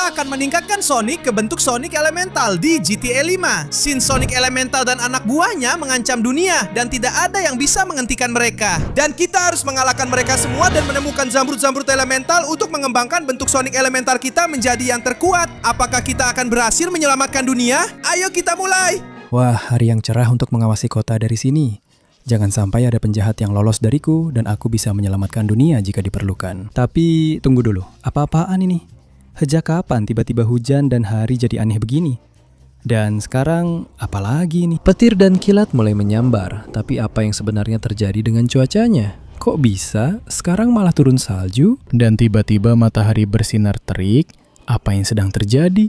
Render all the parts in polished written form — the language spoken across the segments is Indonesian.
kita akan meningkatkan Sonic ke bentuk Sonic Elemental di GTA 5. Since Sonic Elemental dan anak buahnya mengancam dunia dan tidak ada yang bisa menghentikan mereka. Dan kita harus mengalahkan mereka semua dan menemukan zamrud-zamrud elemental untuk mengembangkan bentuk Sonic Elemental kita menjadi yang terkuat. Apakah kita akan berhasil menyelamatkan dunia? Ayo kita mulai! Wah, hari yang cerah untuk mengawasi kota dari sini. Jangan sampai ada penjahat yang lolos dariku dan aku bisa menyelamatkan dunia jika diperlukan. Tapi tunggu dulu, apa-apaan ini? Sejak kapan tiba-tiba hujan dan hari jadi aneh begini? Dan sekarang apalagi nih? Petir dan kilat mulai menyambar, tapi apa yang sebenarnya terjadi dengan cuacanya? Kok bisa sekarang malah turun salju dan tiba-tiba matahari bersinar terik? Apa yang sedang terjadi?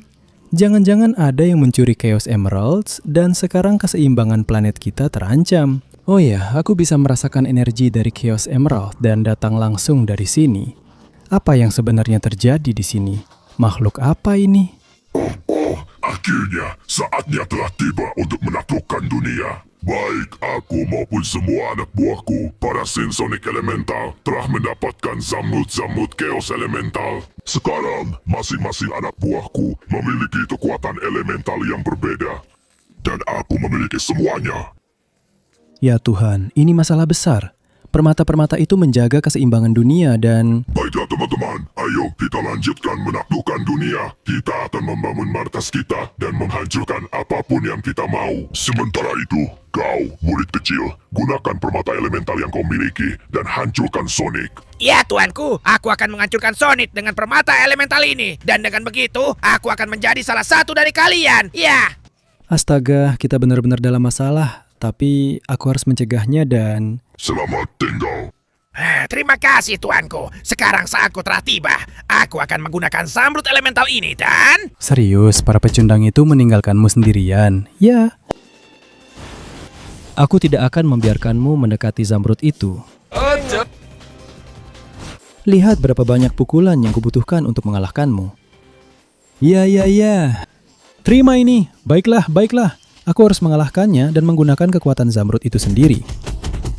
Jangan-jangan ada yang mencuri Chaos Emeralds dan sekarang keseimbangan planet kita terancam. Oh ya, aku bisa merasakan energi dari Chaos Emerald dan datang langsung dari sini. Apa yang sebenarnya terjadi di sini? Makhluk apa ini? Akhirnya saatnya telah tiba untuk menaklukkan dunia. Baik aku maupun semua anak buahku, para Sonic Elemental, telah mendapatkan zamrud-zamrud Chaos Elemental. Sekarang, masing-masing anak buahku memiliki kekuatan elemental yang berbeda. Dan aku memiliki semuanya. Ya Tuhan, ini masalah besar. Permata-permata itu menjaga keseimbangan dunia dan... Baiklah teman-teman, ayo kita lanjutkan menaklukkan dunia. Kita akan membangun markas kita dan menghancurkan apapun yang kita mau. Sementara itu, kau, murid kecil, gunakan permata elemental yang kau miliki dan hancurkan Sonic. Ya tuanku, aku akan menghancurkan Sonic dengan permata elemental ini. Dan dengan begitu, aku akan menjadi salah satu dari kalian. Ya. Astaga, kita benar-benar dalam masalah. Tapi aku harus mencegahnya dan... Selamat tinggal. Terima kasih tuanku. Sekarang saatku telah tiba. Aku akan menggunakan zamrud elemental ini dan... Serius, para pecundang itu meninggalkanmu sendirian? Ya. Aku tidak akan membiarkanmu mendekati zamrud itu. Lihat berapa banyak pukulan yang kubutuhkan untuk mengalahkanmu. Ya. Terima ini. Baiklah. Aku harus mengalahkannya dan menggunakan kekuatan zamrud itu sendiri.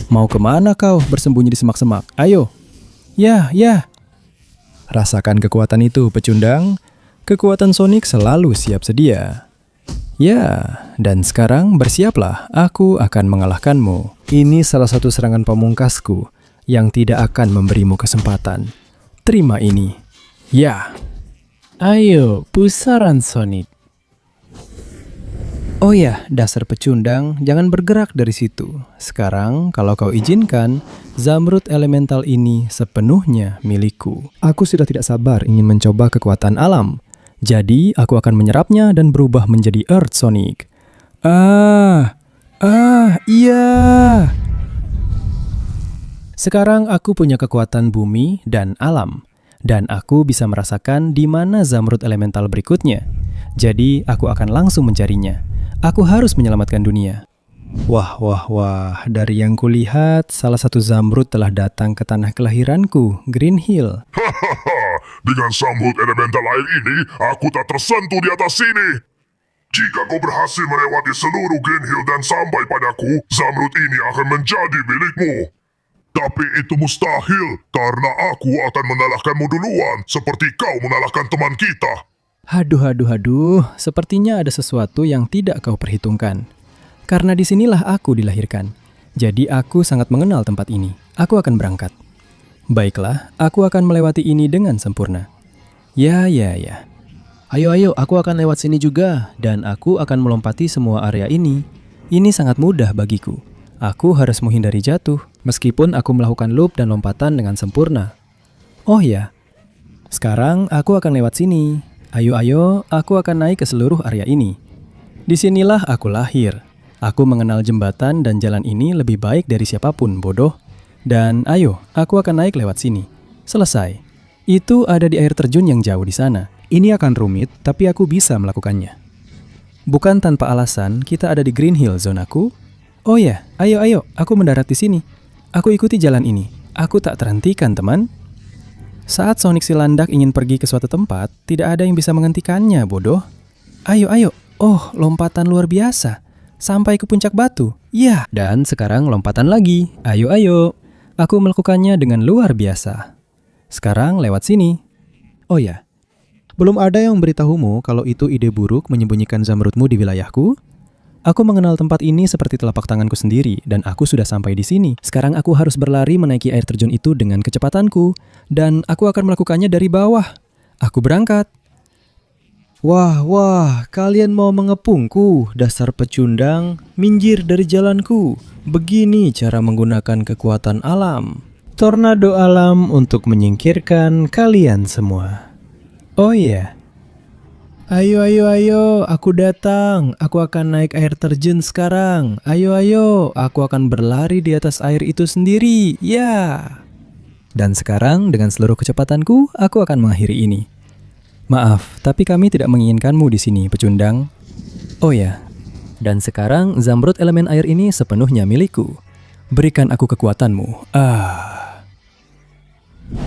Mau kemana kau bersembunyi di semak-semak? Ayo. Ya. Rasakan kekuatan itu, pecundang. Kekuatan Sonic selalu siap sedia. Ya, dan sekarang bersiaplah. Aku akan mengalahkanmu. Ini salah satu serangan pamungkasku yang tidak akan memberimu kesempatan. Terima ini. Ya. Ayo, pusaran Sonic. Oh ya, dasar pecundang, jangan bergerak dari situ. Sekarang, kalau kau izinkan, zamrud elemental ini sepenuhnya milikku. Aku sudah tidak sabar ingin mencoba kekuatan alam. Jadi, aku akan menyerapnya dan berubah menjadi Earth Sonic. Iya. Sekarang aku punya kekuatan bumi dan alam. Dan aku bisa merasakan di mana zamrud elemental berikutnya. Jadi, aku akan langsung mencarinya. Aku harus menyelamatkan dunia. Wah. Dari yang kulihat, salah satu zamrud telah datang ke tanah kelahiranku, Green Hill. Dengan zamrud elemental air ini, aku tak tersentuh di atas sini. Jika kau berhasil melewati seluruh Green Hill dan sampai padaku, zamrud ini akan menjadi milikmu. Tapi itu mustahil, karena aku akan mengalahkanmu duluan, seperti kau mengalahkan teman kita. Haduh, sepertinya ada sesuatu yang tidak kau perhitungkan. Karena disinilah aku dilahirkan. Jadi aku sangat mengenal tempat ini. Aku akan berangkat. Baiklah, aku akan melewati ini dengan sempurna. Ya. Ayo, aku akan lewat sini juga. Dan aku akan melompati semua area ini. Ini sangat mudah bagiku. Aku harus menghindari jatuh, meskipun aku melakukan loop dan lompatan dengan sempurna. Oh ya, sekarang aku akan lewat sini. Ayo, aku akan naik ke seluruh area ini. Disinilah aku lahir. Aku mengenal jembatan dan jalan ini lebih baik dari siapapun, bodoh. Dan ayo, aku akan naik lewat sini. Selesai. Itu ada di air terjun yang jauh di sana. Ini akan rumit, tapi aku bisa melakukannya. Bukan tanpa alasan, kita ada di Green Hill, zonaku. Oh ya, ayo, aku mendarat di sini. Aku ikuti jalan ini. Aku tak terhentikan, teman. Saat Sonic si landak ingin pergi ke suatu tempat, tidak ada yang bisa menghentikannya, bodoh. Ayo. Oh, lompatan luar biasa. Sampai ke puncak batu. Ya, dan sekarang lompatan lagi. Ayo. Aku melakukannya dengan luar biasa. Sekarang lewat sini. Oh ya, Belum ada yang memberitahumu kalau itu ide buruk menyembunyikan zamrudmu di wilayahku? Aku mengenal tempat ini seperti telapak tanganku sendiri, dan aku sudah sampai di sini. Sekarang aku harus berlari menaiki air terjun itu dengan kecepatanku, dan aku akan melakukannya dari bawah. Aku berangkat. Wah, kalian mau mengepungku, dasar pecundang, minggir dari jalanku. Begini cara menggunakan kekuatan alam. Tornado alam untuk menyingkirkan kalian semua. Oh iya. Ayo, aku datang. Aku akan naik air terjun sekarang. Ayo, aku akan berlari di atas air itu sendiri. Ya. Dan sekarang dengan seluruh kecepatanku, aku akan mengakhiri ini. Maaf, tapi kami tidak menginginkanmu di sini, pecundang. Oh ya. Dan sekarang zamrud elemen air ini sepenuhnya milikku. Berikan aku kekuatanmu.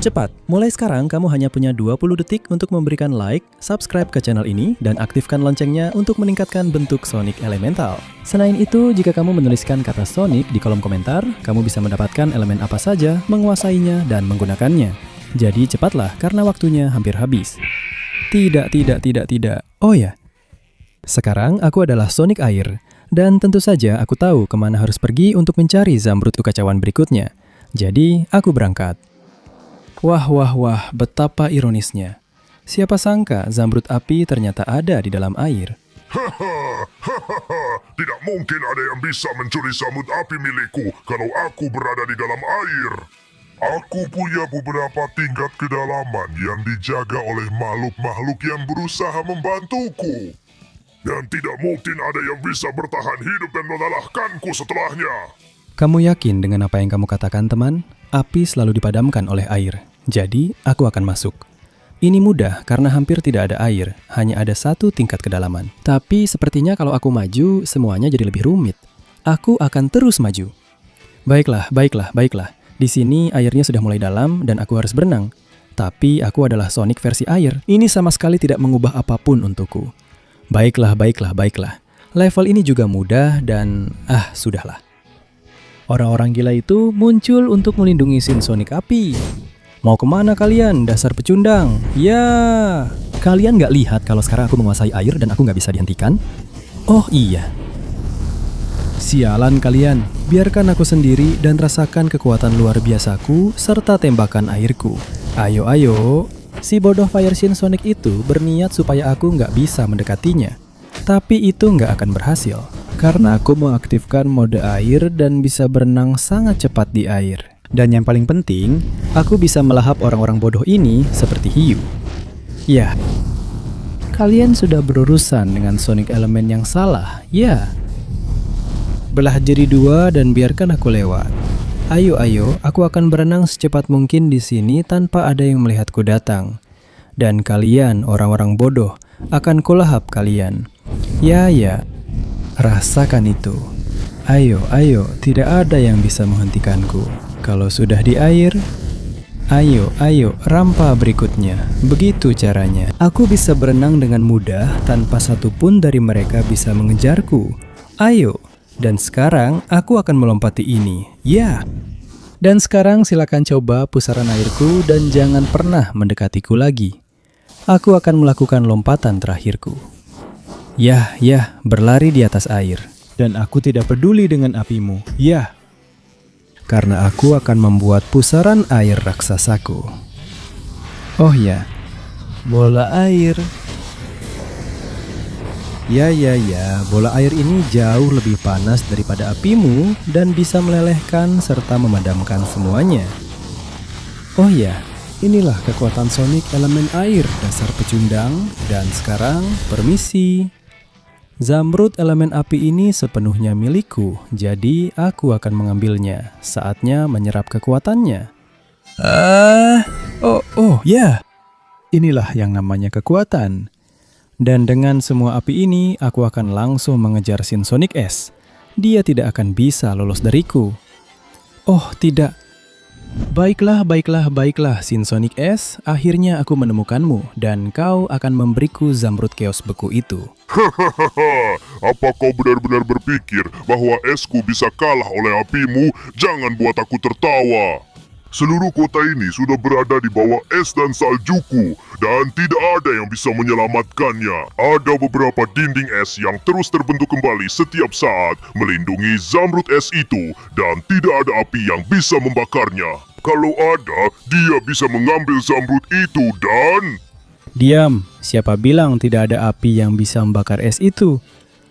Cepat, mulai sekarang kamu hanya punya 20 detik untuk memberikan like, subscribe ke channel ini, dan aktifkan loncengnya untuk meningkatkan bentuk Sonic Elemental. Selain itu, jika kamu menuliskan kata Sonic di kolom komentar, kamu bisa mendapatkan elemen apa saja, menguasainya, dan menggunakannya. Jadi cepatlah karena waktunya hampir habis. Tidak. Oh ya, sekarang aku adalah Sonic Air, dan tentu saja aku tahu kemana harus pergi untuk mencari zamrud kekacauan berikutnya. Jadi, aku berangkat. Wah, betapa ironisnya. Siapa sangka zamrud api ternyata ada di dalam air. Tidak mungkin ada yang bisa mencuri zamrud api milikku kalau aku berada di dalam air. Aku punya beberapa tingkat kedalaman yang dijaga oleh makhluk-makhluk yang berusaha membantuku. Dan tidak mungkin ada yang bisa bertahan hidup dan mengalahkanku setelahnya. Kamu yakin dengan apa yang kamu katakan, teman? Api selalu dipadamkan oleh air. Jadi, aku akan masuk. Ini mudah karena hampir tidak ada air, hanya ada satu tingkat kedalaman. Tapi sepertinya kalau aku maju, semuanya jadi lebih rumit. Aku akan terus maju. Baiklah. Di sini airnya sudah mulai dalam dan aku harus berenang. Tapi aku adalah Sonic versi air. Ini sama sekali tidak mengubah apapun untukku. Baiklah. Level ini juga mudah dan sudahlah. Orang-orang gila itu muncul untuk melindungi Sin Sonic Api. Mau kemana kalian, dasar pecundang? Ya, kalian nggak lihat kalau sekarang aku menguasai air dan aku nggak bisa dihentikan? Oh iya. Sialan kalian, biarkan aku sendiri dan rasakan kekuatan luar biasaku serta tembakan airku. Ayo. Si bodoh Fire Sin Sonic itu berniat supaya aku nggak bisa mendekatinya. Tapi itu nggak akan berhasil. Karena aku mengaktifkan mode air dan bisa berenang sangat cepat di air. Dan yang paling penting, aku bisa melahap orang-orang bodoh ini seperti hiu. Ya, kalian sudah berurusan dengan Sonic elemen yang salah, ya. Belah jadi dua dan biarkan aku lewat. Ayo, aku akan berenang secepat mungkin di sini tanpa ada yang melihatku datang. Dan kalian, orang-orang bodoh, akan kulahap kalian. Ya, rasakan itu. Ayo, tidak ada yang bisa menghentikanku. Kalau sudah di air, ayo, rampa berikutnya. Begitu caranya. Aku bisa berenang dengan mudah tanpa satupun dari mereka bisa mengejarku. Ayo, dan sekarang aku akan melompati ini. Ya. Dan sekarang silakan coba pusaran airku dan jangan pernah mendekatiku lagi. Aku akan melakukan lompatan terakhirku. Ya, berlari di atas air. Dan aku tidak peduli dengan apimu. Ya. Karena aku akan membuat pusaran air raksasaku. Oh ya, bola air. Ya, bola air ini jauh lebih panas daripada apimu dan bisa melelehkan serta memadamkan semuanya. Oh ya, inilah kekuatan Sonic elemen air, dasar pecundang. Dan sekarang, permisi. Zamrud elemen api ini sepenuhnya milikku, jadi aku akan mengambilnya. Saatnya menyerap kekuatannya. Ya. Inilah yang namanya kekuatan. Dan dengan semua api ini, aku akan langsung mengejar Sin Sonic S. Dia tidak akan bisa lolos dariku. Oh, tidak. Baiklah, Sin Sonic S. Akhirnya aku menemukanmu, dan kau akan memberiku Zamrud Chaos beku itu. Apa kau benar-benar berpikir bahwa esku bisa kalah oleh apimu? Jangan buat aku tertawa. Seluruh kota ini sudah berada di bawah es dan saljuku dan tidak ada yang bisa menyelamatkannya. Ada beberapa dinding es yang terus terbentuk kembali setiap saat melindungi zamrud es itu dan tidak ada api yang bisa membakarnya. Kalau ada, dia bisa mengambil zamrud itu dan... Diam, siapa bilang tidak ada api yang bisa membakar es itu?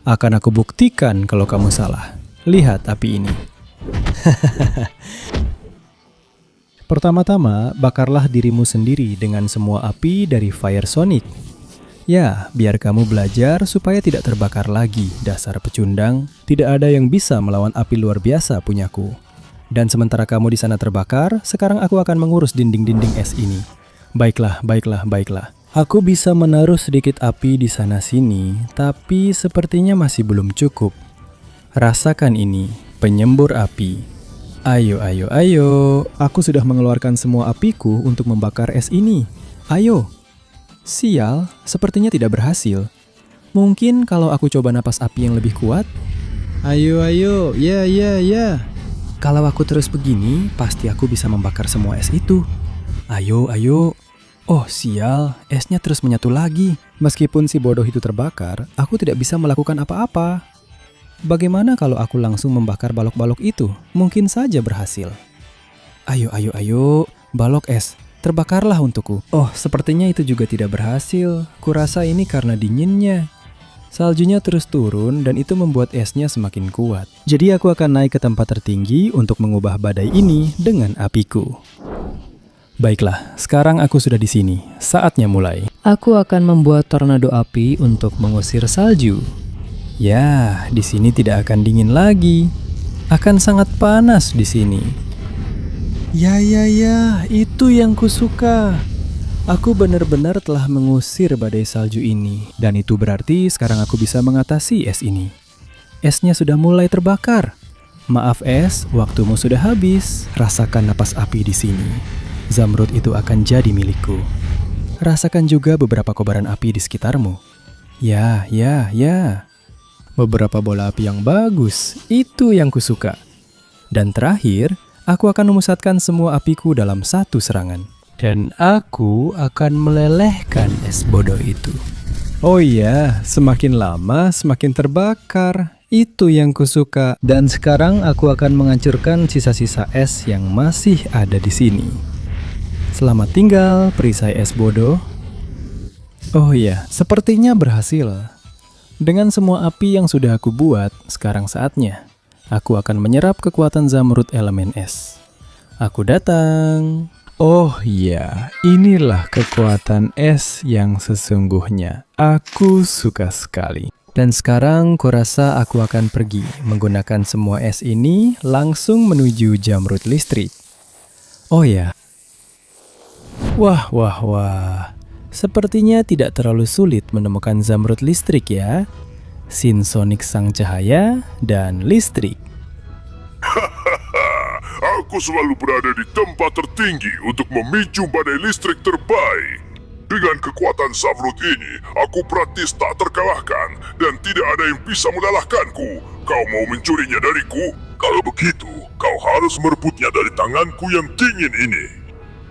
Akan aku buktikan kalau kamu salah. Lihat api ini. Pertama-tama, bakarlah dirimu sendiri dengan semua api dari Fire Sonic. Ya, biar kamu belajar supaya tidak terbakar lagi, dasar pecundang. Tidak ada yang bisa melawan api luar biasa punyaku. Dan sementara kamu di sana terbakar, sekarang aku akan mengurus dinding-dinding es ini. Baiklah, baiklah, baiklah. Aku bisa menaruh sedikit api di sana-sini, tapi sepertinya masih belum cukup. Rasakan ini, penyembur api. Ayo, ayo, ayo. Aku sudah mengeluarkan semua apiku untuk membakar es ini. Ayo. Sial, sepertinya tidak berhasil. Mungkin kalau aku coba napas api yang lebih kuat. Ayo, ayo. Ya, ya, ya. Kalau aku terus begini, pasti aku bisa membakar semua es itu. Ayo, ayo. Oh, sial. Esnya terus menyatu lagi. Meskipun si bodoh itu terbakar, aku tidak bisa melakukan apa-apa. Bagaimana kalau aku langsung membakar balok-balok itu? Mungkin saja berhasil. Ayo, ayo, ayo. Balok es, terbakarlah untukku. Oh, sepertinya itu juga tidak berhasil. Kurasa ini karena dinginnya. Saljunya terus turun dan itu membuat esnya semakin kuat. Jadi aku akan naik ke tempat tertinggi untuk mengubah badai ini dengan apiku. Baiklah, sekarang aku sudah di sini. Saatnya mulai. Aku akan membuat tornado api untuk mengusir salju. Ya, di sini tidak akan dingin lagi. Akan sangat panas di sini. Ya, ya, ya, itu yang kusuka. Aku benar-benar telah mengusir badai salju ini. Dan itu berarti sekarang aku bisa mengatasi es ini. Esnya sudah mulai terbakar. Maaf es, waktumu sudah habis. Rasakan napas api di sini. Zamrud itu akan jadi milikku. Rasakan juga beberapa kobaran api di sekitarmu. Ya, ya, ya. Beberapa bola api yang bagus, itu yang kusuka. Dan terakhir, aku akan memusatkan semua apiku dalam satu serangan. Dan aku akan melelehkan es bodoh itu. Oh iya, semakin lama semakin terbakar. Itu yang kusuka. Dan sekarang aku akan menghancurkan sisa-sisa es yang masih ada di sini. Selamat tinggal, perisai es bodoh. Oh iya, sepertinya berhasil. Dengan semua api yang sudah aku buat, sekarang saatnya aku akan menyerap kekuatan zamrud elemen es. Aku datang. Oh iya, inilah kekuatan es yang sesungguhnya. Aku suka sekali. Dan sekarang kurasa aku akan pergi menggunakan semua es ini langsung menuju zamrud listrik. Oh ya. Wah, wah, wah. Sepertinya tidak terlalu sulit menemukan zamrud listrik ya. Sinsonic sang cahaya dan listrik. Aku selalu berada di tempat tertinggi untuk memicu badai listrik terbaik. Dengan kekuatan zamrud ini, aku praktis tak terkalahkan dan tidak ada yang bisa mengalahkanku. Kau mau mencurinya dariku? Kalau begitu, kau harus merebutnya dari tanganku yang dingin ini.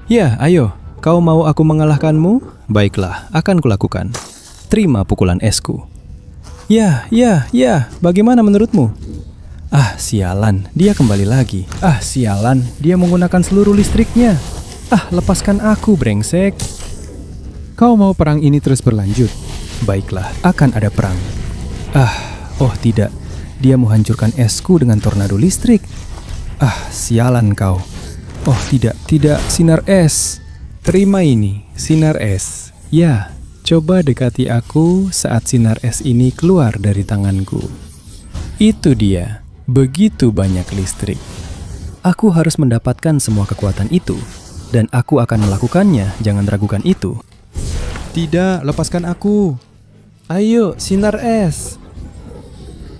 Ya, ayo. Kau mau aku mengalahkanmu? Baiklah, akan kulakukan. Terima pukulan esku. Ya, ya, ya. Bagaimana menurutmu? Ah, sialan. Dia kembali lagi. Ah, sialan. Dia menggunakan seluruh listriknya. Ah, lepaskan aku, brengsek. Kau mau perang ini terus berlanjut? Baiklah, akan ada perang. Ah, oh tidak. Dia menghancurkan esku dengan tornado listrik. Ah, sialan kau. Oh tidak, tidak. Sinar es. Terima ini, sinar es. Ya, coba dekati aku saat sinar es ini keluar dari tanganku. Itu dia, begitu banyak listrik. Aku harus mendapatkan semua kekuatan itu, dan aku akan melakukannya, jangan ragukan itu. Tidak, lepaskan aku. Ayo, sinar es.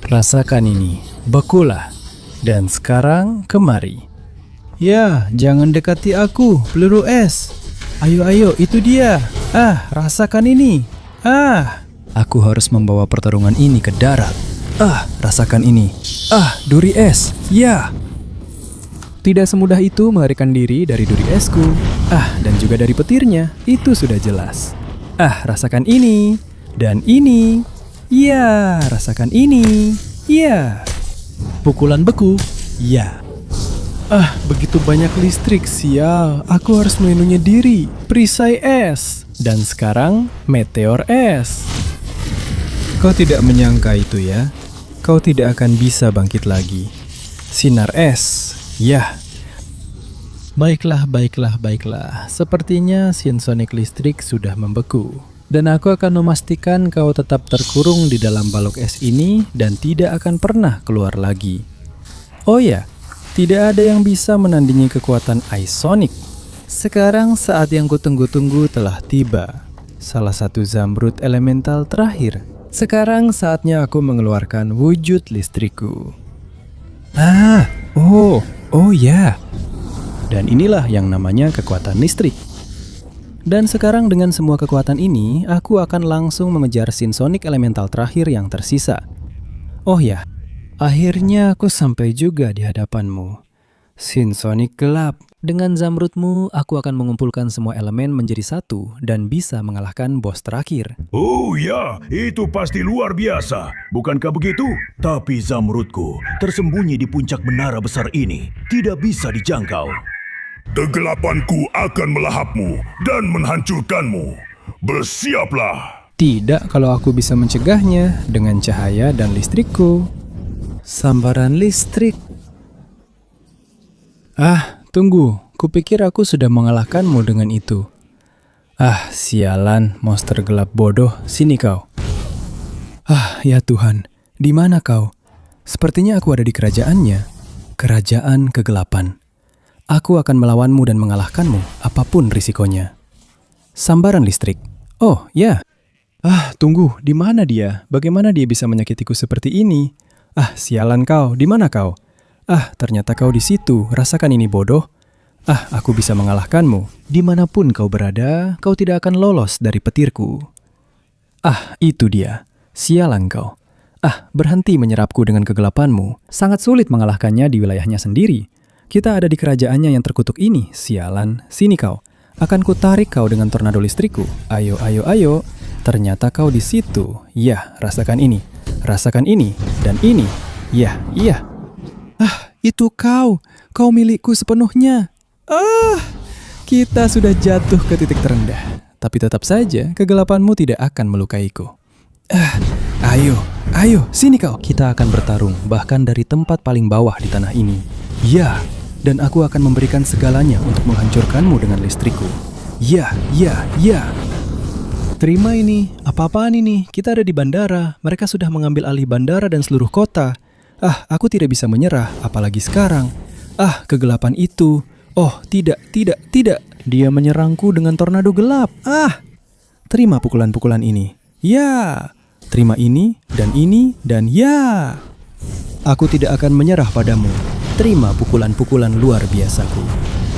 Rasakan ini, bekulah. Dan sekarang kemari. Ya, jangan dekati aku, peluru es. Ayo, ayo, itu dia. Ah, rasakan ini. Ah, aku harus membawa pertarungan ini ke darat. Ah, rasakan ini. Ah, duri es. Ya. tidak semudah itu melarikan diri dari duri esku. Dan juga dari petirnya, itu sudah jelas. Rasakan ini, dan ini. Ya, rasakan ini. Ya. Pukulan beku. Ya. Begitu banyak listrik, sial. Aku harus melindungi diri. Perisai es. Dan sekarang, meteor es. Kau tidak menyangka itu ya? Kau tidak akan bisa bangkit lagi. Sinar es. Ya. Baiklah. Sepertinya sinsonic listrik sudah membeku. Dan aku akan memastikan kau tetap terkurung di dalam balok es ini dan tidak akan pernah keluar lagi. Oh ya, tidak ada yang bisa menandingi kekuatan Ice Sonic. Sekarang saat yang kutunggu-tunggu telah tiba. Salah satu Zamrud elemental terakhir. Sekarang saatnya aku mengeluarkan wujud listrikku. Oh ya. Dan inilah yang namanya kekuatan listrik. Dan sekarang dengan semua kekuatan ini, aku akan langsung mengejar sinsonic elemental terakhir yang tersisa. Oh ya, akhirnya aku sampai juga di hadapanmu. Sinsonic gelap. Dengan Zamrudmu, aku akan mengumpulkan semua elemen menjadi satu dan bisa mengalahkan bos terakhir. Oh ya, itu pasti luar biasa. Bukankah begitu? Tapi Zamrudku tersembunyi di puncak menara besar ini. Tidak bisa dijangkau. Kegelapanku akan melahapmu dan menghancurkanmu. Bersiaplah. Tidak kalau aku bisa mencegahnya dengan cahaya dan listrikku. Sambaran listrik. Tunggu. Kupikir aku sudah mengalahkanmu dengan itu. Sialan, monster gelap bodoh. Sini kau. Ya Tuhan. Di mana kau? Sepertinya aku ada di kerajaannya. Kerajaan kegelapan. Aku akan melawanmu dan mengalahkanmu, apapun risikonya. Sambaran listrik. Oh, ya. Tunggu, di mana dia? Bagaimana dia bisa menyakitiku seperti ini? Sialan kau, di mana kau? Ternyata kau di situ. Rasakan ini bodoh. Aku bisa mengalahkanmu. Dimanapun kau berada, kau tidak akan lolos dari petirku. Itu dia. Sialan kau. Berhenti menyerapku dengan kegelapanmu. Sangat sulit mengalahkannya di wilayahnya sendiri. Kita ada di kerajaannya yang terkutuk ini, sialan. Sini kau. Akan kutarik kau dengan tornado listrikku. Ayo. Ternyata kau di situ. Ya, rasakan ini. Rasakan ini. Dan ini. Ya. Itu kau. Kau milikku sepenuhnya. Kita sudah jatuh ke titik terendah. Tapi tetap saja, kegelapanmu tidak akan melukaiku. Ayo, sini kau. Kita akan bertarung, bahkan dari tempat paling bawah di tanah ini. Ya, dan aku akan memberikan segalanya untuk menghancurkanmu dengan listrikku. Ya. Terima ini. Apa-apaan ini? Kita ada di bandara. Mereka sudah mengambil alih bandara dan seluruh kota. Aku tidak bisa menyerah, apalagi sekarang. Kegelapan itu. Oh, tidak. Dia menyerangku dengan tornado gelap. Terima pukulan-pukulan ini. Ya. Terima ini, dan ya. Aku tidak akan menyerah padamu. Terima pukulan-pukulan luar biasaku.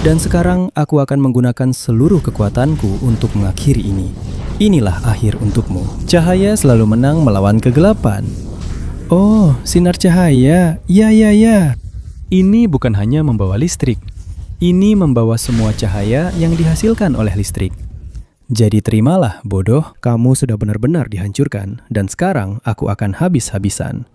Dan sekarang aku akan menggunakan seluruh kekuatanku untuk mengakhiri ini. Inilah akhir untukmu. Cahaya selalu menang melawan kegelapan. Oh, sinar cahaya. Ya. Ini bukan hanya membawa listrik. Ini membawa semua cahaya yang dihasilkan oleh listrik. Jadi terimalah, bodoh. Kamu sudah benar-benar dihancurkan. Dan sekarang aku akan habis-habisan.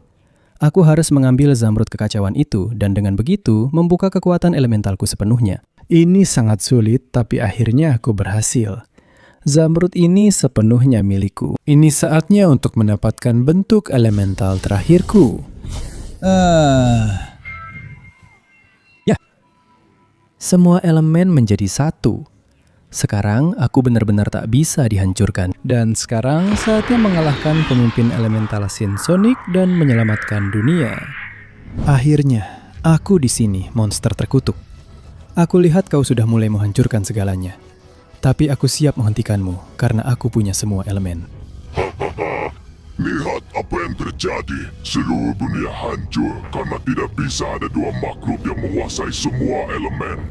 Aku harus mengambil Zamrud kekacauan itu dan dengan begitu membuka kekuatan elementalku sepenuhnya. Ini sangat sulit, tapi akhirnya aku berhasil. Zamrud ini sepenuhnya milikku. Ini saatnya untuk mendapatkan bentuk elemental terakhirku. Ya. Semua elemen menjadi satu. Sekarang aku benar-benar tak bisa dihancurkan. Dan sekarang saatnya mengalahkan pemimpin elemental Sinsonic dan menyelamatkan dunia. Akhirnya, aku di sini, monster terkutuk. Aku lihat kau sudah mulai menghancurkan segalanya. Tapi aku siap menghentikanmu karena aku punya semua elemen. Lihat apa yang terjadi. Seluruh dunia hancur karena tidak bisa ada dua makhluk yang menguasai semua elemen.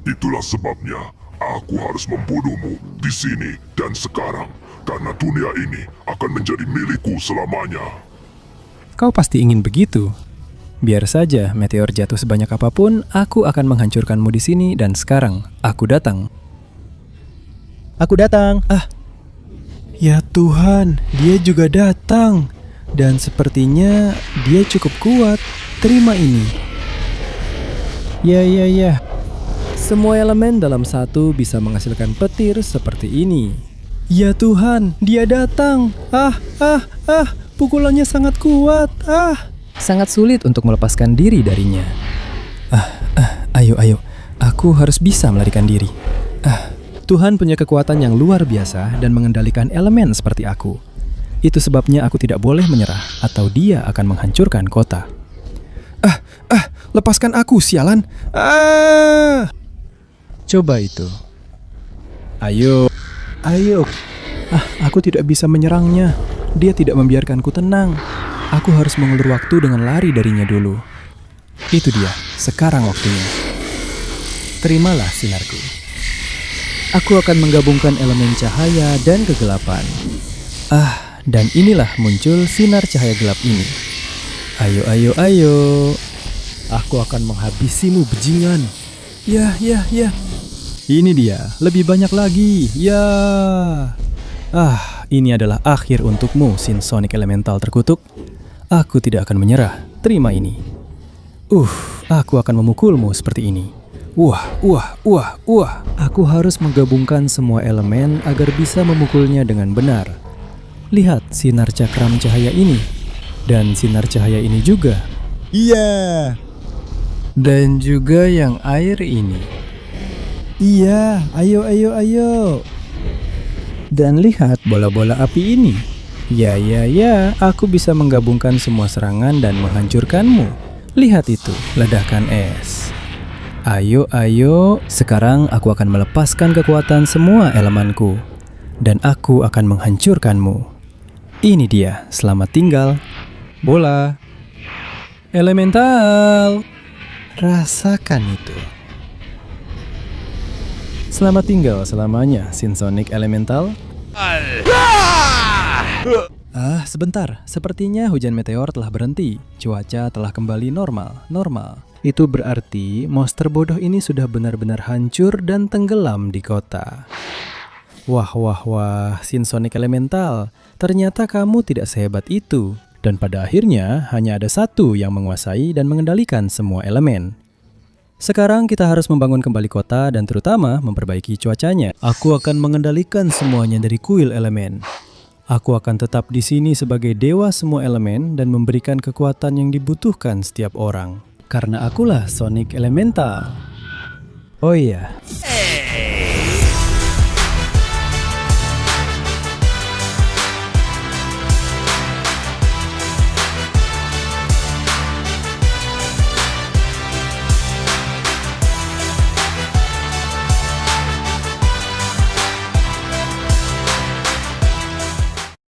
Itulah sebabnya aku harus membunuhmu di sini dan sekarang, karena dunia ini akan menjadi milikku selamanya. Kau pasti ingin begitu. Biar saja meteor jatuh sebanyak apapun, aku akan menghancurkanmu di sini dan sekarang aku datang. Aku datang. Ya Tuhan, dia juga datang. Dan sepertinya dia cukup kuat. Terima ini. Ya. Semua elemen dalam satu bisa menghasilkan petir seperti ini. Ya Tuhan, dia datang. Pukulannya sangat kuat. Sangat sulit untuk melepaskan diri darinya. Ayo. Aku harus bisa melarikan diri. Tuhan punya kekuatan yang luar biasa dan mengendalikan elemen seperti aku. Itu sebabnya aku tidak boleh menyerah atau dia akan menghancurkan kota. Lepaskan aku, sialan. Coba itu. Ayo. Aku tidak bisa menyerangnya. Dia tidak membiarkanku tenang. Aku harus mengulur waktu dengan lari darinya dulu. Itu dia, sekarang waktunya. Terimalah sinarku. Aku akan menggabungkan elemen cahaya dan kegelapan. Dan inilah muncul sinar cahaya gelap ini. Ayo. Aku akan menghabisimu, bajingan. Ya. Ini dia, lebih banyak lagi. Ya. Ini adalah akhir untukmu, Sin Sonic Elemental terkutuk. Aku tidak akan menyerah. Terima ini. Aku akan memukulmu seperti ini. Wah. Aku harus menggabungkan semua elemen agar bisa memukulnya dengan benar. Lihat sinar cakram cahaya ini. Dan sinar cahaya ini juga. Iya. Dan juga yang air ini. Iya, ayo. Dan lihat bola-bola api ini. Ya, aku bisa menggabungkan semua serangan dan menghancurkanmu. Lihat itu, ledakan es. Ayo, sekarang aku akan melepaskan kekuatan semua elemenku. Dan aku akan menghancurkanmu. Ini dia, selamat tinggal. Bola. Elemental. Rasakan itu. Selamat tinggal selamanya, Sin Sonic Elemental. Sebentar. Sepertinya hujan meteor telah berhenti. Cuaca telah kembali normal. Itu berarti monster bodoh ini sudah benar-benar hancur dan tenggelam di kota. Wah, Sin Sonic Elemental. Ternyata kamu tidak sehebat itu. Dan pada akhirnya hanya ada satu yang menguasai dan mengendalikan semua elemen. Sekarang kita harus membangun kembali kota dan terutama memperbaiki cuacanya. Aku akan mengendalikan semuanya dari kuil elemen. Aku akan tetap di sini sebagai dewa semua elemen dan memberikan kekuatan yang dibutuhkan setiap orang. Karena akulah Sonic Elemental. Oh iya.